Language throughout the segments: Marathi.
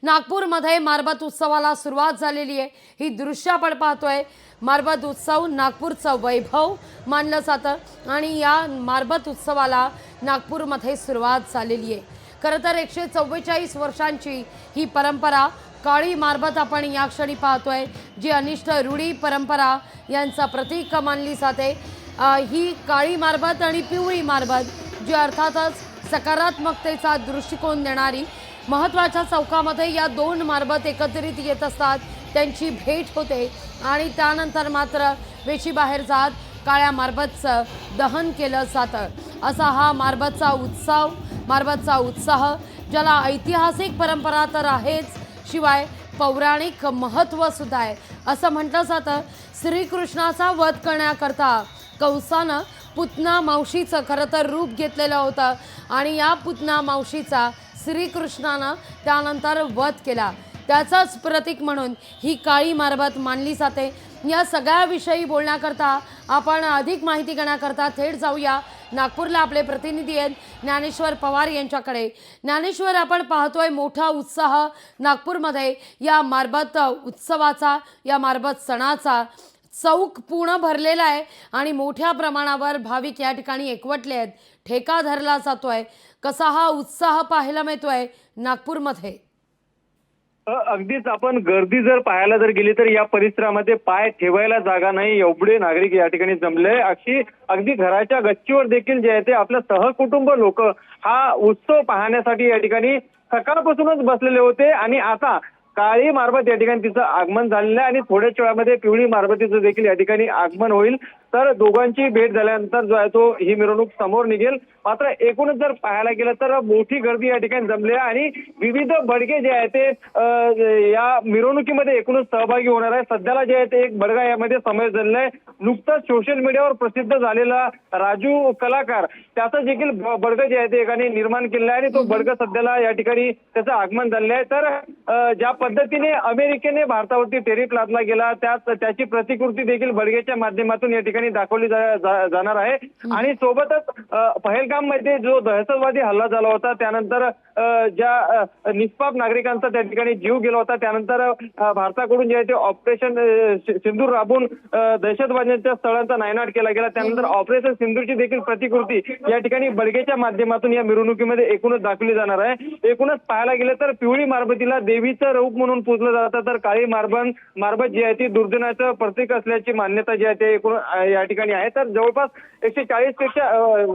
नागपूरमध्ये मारबत उत्सवाला सुरुवात झालेली आहे। ही दृश्य आपण पाहतोय। मारबत उत्सव नागपूरचं वैभव मानलं जातं आणि या मारबत उत्सवाला नागपूरमध्ये सुरुवात झालेली आहे। खरं तर 144 वर्षांची ही परंपरा काळी मारबत आपण या क्षणी पाहतोय, जी अनिष्ट रूढी परंपरा यांचा प्रतीक मानली जाते। ही काळी मारबत आणि पिवळी मारबत जी अर्थातच सकारात्मकतेचा दृष्टिकोन देणारी, महत्त्वाच्या चौकामध्ये या दोन मारबत एकत्रित येत असतात, त्यांची भेट होते आणि त्यानंतर मात्र वेशी बाहेर जात काळ्या मारबतचं दहन केलं जातं। असा हा मारबतचा उत्सव, मारबतचा उत्साह, ज्याला ऐतिहासिक परंपरा तर आहेच, शिवाय पौराणिक महत्त्व सुद्धा आहे। असं म्हटलं जातं, श्रीकृष्णाचा वध करण्याकरता कंसानं पुतना मावशीचं खरं तर रूप घेतलेलं होतं आणि या पुतना मावशीचा श्रीकृष्णानं त्यानंतर वध केला, त्याचंच प्रतीक म्हणून ही काळी मारबत मानली जाते। या सगळ्याविषयी बोलण्याकरता, आपण अधिक माहिती घेण्याकरता थेट जाऊया नागपूरला। आपले प्रतिनिधी आहेत ज्ञानेश्वर पवार यांच्याकडे। ज्ञानेश्वर, आपण पाहतोय मोठा उत्साह नागपूरमध्ये या मारबत उत्सवाचा, या मारबत सणाचा। चौक पूर्ण भरलेला आहे आणि मोठ्या प्रमाणावर भाविक या ठिकाणी एकवटले आहेत, ठेका धरला जातोय। कसा हा उत्साह पाहायला मिळतोय नागपूरमध्ये? अगदीच, आपण गर्दी जर पाहायला जर गेली तर या परिसरामध्ये पाय ठेवायला जागा नाही, एवढे नागरिक या ठिकाणी जमले। अगदी घराच्या गच्चीवर देखील जे आहे ते आपलं सहकुटुंब लोक हा उत्सव पाहण्यासाठी या ठिकाणी सकाळपासूनच बसलेले होते आणि आता काळी मारबत या ठिकाणी तिचं आगमन झालेलं आहे आणि थोड्याच वेळामध्ये पिवळी मारबतीचं देखील या ठिकाणी आगमन होईल। तर दोघांची भेट झाल्यानंतर जो आहे तो ही मिरवणूक समोर निघेल। मात्र एकूणच जर पाहायला गेलं तर मोठी गर्दी या ठिकाणी जमली आहे आणि विविध बडगे जे आहे ते या मिरवणुकीमध्ये एकूणच सहभागी होणार आहे। सध्याला जे आहे ते एक बडगा यामध्ये समावेश झालेला आहे। नुकताच सोशल मीडियावर प्रसिद्ध झालेला राजू कलाकार, त्याचं देखील बडग जे आहे ते एकाने निर्माण केलेलं आहे आणि तो बडग सध्याला या ठिकाणी त्याचं आगमन झालेलं आहे। तर ज्या पद्धतीने अमेरिकेने भारतावरती टेरिफ लादला गेला, त्याची प्रतिकृती देखील बडगेच्या माध्यमातून या ठिकाणी दाखवली जाणार आहे। आणि सोबतच पहलगाम मध्ये जो दहशतवादी हल्ला झाला होता, त्यानंतर ज्या निष्पाप नागरिकांचा त्या ठिकाणी जीव गेला होता, त्यानंतर भारताकडून जे आहे ते ऑपरेशन सिंदूर राबवून दहशतवाद्यांच्या स्थळांचा नायनाट केला गेला। त्यानंतर ऑपरेशन सिंदूरची देखील प्रतिकृती या ठिकाणी बडगेच्या माध्यमातून या मिरवणुकीमध्ये एकूणच दाखवली जाणार आहे। एकूणच पाहायला गेलं तर पिवळी मारबतीला देवीचं रूप म्हणून पूजलं जातं, तर काळी मारबत जी आहे ती दुर्दिनाचं प्रतीक असल्याची मान्यता जी आहे ते एकूण या ठिकाणी आहे। तर जवळपास 140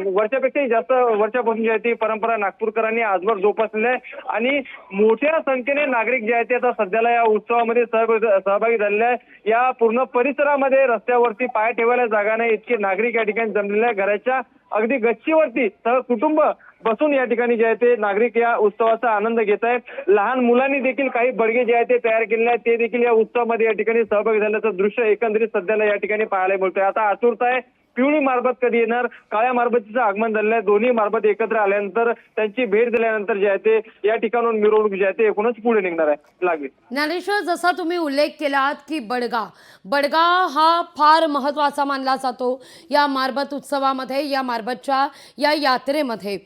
वर्षापेक्षाही जास्त वर्षापासून जी आहे ती परंपरा नागपूरकरांनी आजवर जोपासलेली आहे आणि मोठ्या संख्येने नागरिक जे आहेत ते आता सध्याला या उत्सवामध्ये सहभागी झालेले आहे। या पूर्ण परिसरामध्ये रस्त्यावरती पाय ठेवायला जागा नाही, इतके नागरिक या ठिकाणी जमलेले आहे। घराच्या अगदी गच्चीवरती सहकुटुंब बसून या ठिकाणी जे आहे ते नागरिक या उत्सवाचा आनंद घेत आहेत। लहान मुलांनी देखील काही बडगे जे आहे ते तयार केलेले आहेत, ते देखील या उत्सवामध्ये या ठिकाणी सहभागी झाल्याचं दृश्य एकंदरीत सध्याला या ठिकाणी पाहायला मिळतंय। आता आतुरता आहे पिवळी मारबत कधी येणार, काळ्या मारबतीचं आगमन झालेलं आहे। दोन्ही मारबत एकत्र आल्यानंतर, त्यांची भेट दिल्यानंतर जे आहे ते या ठिकाणाहून मिरवणूक जे आहे ते एकूणच पुढे निघणार आहे। लागेल ज्ञानेश्वर, जसा तुम्ही उल्लेख केलात की बडगा हा फार महत्त्वाचा मानला जातो या मारबत उत्सवामध्ये, या मारबतच्या या यात्रेमध्ये।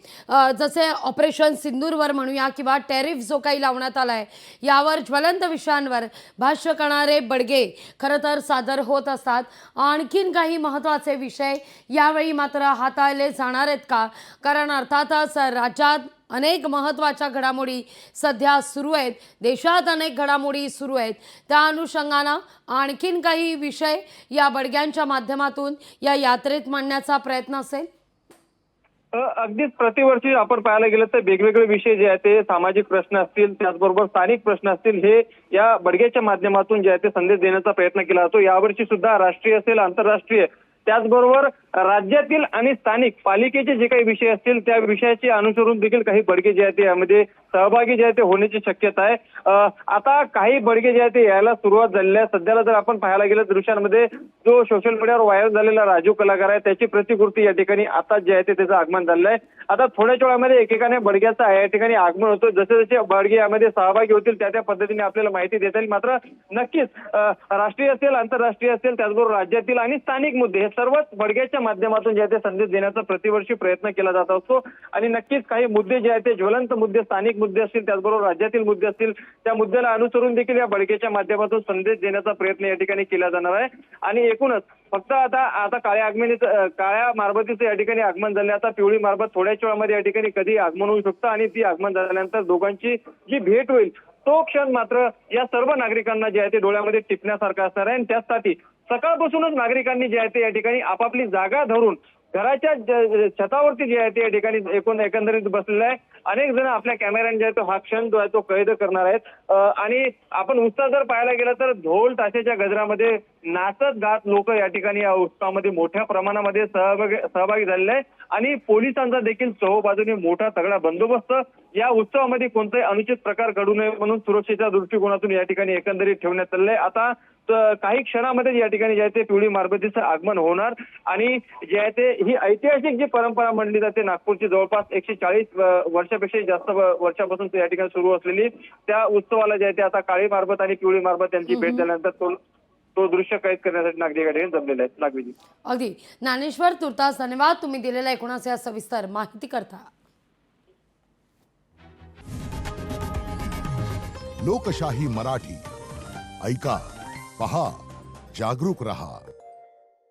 जसे ऑपरेशन सिंदूरवर म्हणूया किंवा टेरिफ जो काही लावण्यात आला आहे, यावर ज्वलंत विषयांवर भाष्य करणारे बडगे खरं तर सादर होत असतात। आणखीन काही महत्त्वाचे विषय यावेळी मात्र हाताळले जाणार आहेत का? कारण अर्थातच राज्यात अनेक महत्त्वाच्या घडामोडी सध्या सुरू आहेत, देशात अनेक घडामोडी सुरू आहेत, त्या अनुषंगानं आणखीन काही विषय या बडग्यांच्या माध्यमातून या यात्रेत मांडण्याचा प्रयत्न असेल? अगदीच, प्रतिवर्षी आपण पाहायला गेलं तर वेगवेगळे विषय जे आहेत ते सामाजिक प्रश्न असतील, त्याचबरोबर स्थानिक प्रश्न असतील, हे या बडग्याच्या माध्यमातून जे आहे ते संदेश देण्याचा प्रयत्न केला जातो। यावर्षी सुद्धा राष्ट्रीय असेल, आंतरराष्ट्रीय, त्याचबरोबर राज्यातील आणि स्थानिक पालिकेचे जे काही विषय असतील त्या विषयाचे अनुसरून देखील काही बडगे जे आहेत ते यामध्ये सहभागी जे आहे ते होण्याची शक्यता आहे। आता काही बडगे जे आहेत ते यायला सुरुवात झालेली आहे। सध्याला जर आपण पाहायला गेलं दृश्यांमध्ये, जो सोशल मीडियावर व्हायरल झालेला राजू कलाकार आहे, त्याची प्रतिकृती या ठिकाणी आता जे आहे ते त्याचं आगमन झालेलं आहे। आता थोड्याच वेळामध्ये एकेकाने बडग्याचं या ठिकाणी आगमन होतं। जसे जसे बडगे यामध्ये सहभागी होतील त्या पद्धतीने आपल्याला माहिती देता येईल। मात्र नक्कीच राष्ट्रीय असेल, आंतरराष्ट्रीय असेल, त्याचबरोबर राज्यातील आणि स्थानिक मुद्दे हे सर्वच बडग्याच्या माध्यमातून जे आहे ते संदेश देण्याचा प्रतिवर्षी प्रयत्न केला जात असतो आणि नक्कीच काही मुद्दे जे आहेत ते ज्वलंत मुद्दे, स्थानिक स्थानिक मुद्दे असतील, त्याचबरोबर राज्यातील मुद्दे असतील, त्या मुद्द्याला अनुसरून देखील या बळगेच्या माध्यमातून संदेश देण्याचा प्रयत्न या ठिकाणी केला जाणार आहे. आणि एकूणच फक्त आता काळ्या मारबतीचं या ठिकाणी आगमन झाले. आता पिवळी मारबत थोड्याच वेळामध्ये या ठिकाणी कधी आगमन होऊ शकतं आणि ती आगमन झाल्यानंतर दोघांची जी भेट होईल तो क्षण मात्र या सर्व नागरिकांना जे आहे ते डोळ्यामध्ये टिपण्यासारखा असणार आहे. आणि त्यासाठी सकाळपासूनच नागरिकांनी जे आहे ते या ठिकाणी आपापली जागा धरून घराच्या छतावरती जे आहे ते या ठिकाणी एकंदरीत बसलेलं आहे. अनेक जण आपल्या कॅमेऱ्याने जे आहे तो हा क्षण जो आहे तो कैद करणार आहेत. आणि आपण उत्साह जर पाहायला गेला तर ढोल ताशाच्या गजरामध्ये नाचत गात लोक या ठिकाणी या उत्सवामध्ये मोठ्या प्रमाणामध्ये सहभागी झालेले आहे. आणि पोलिसांचा देखील चहूबाजूने मोठा तगडा बंदोबस्त या उत्सवामध्ये कोणताही अनुचित प्रकार घडू नये म्हणून सुरक्षेच्या दृष्टिकोनातून या ठिकाणी एकंदरीत ठेवण्यात आलेलं आहे. आता काही क्षणामध्ये या ठिकाणी जे आहे ते पिवळी मारबतीचं आगमन होणार आणि जे आहे ते ही ऐतिहासिक जी परंपरा म्हणली जाते नागपूरची जवळपास 140 वर्षापेक्षा जास्त वर्षापासून या ठिकाणी सुरू असलेली त्या उत्सवाला जे आहे ते आता काळी मारबत आणि पिवळी मारबत यांची भेट झाल्यानंतर तो दृश्य कैद करण्यासाठी नागरिक या ठिकाणी जमलेले आहेत. नागरिक अगदी ज्ञानेश्वर तुर्तास धन्यवाद तुम्ही दिलेल्या एकूणच या सविस्तर माहिती करता. लोकशाही मराठी ऐका, पहा, जागरूक रहा.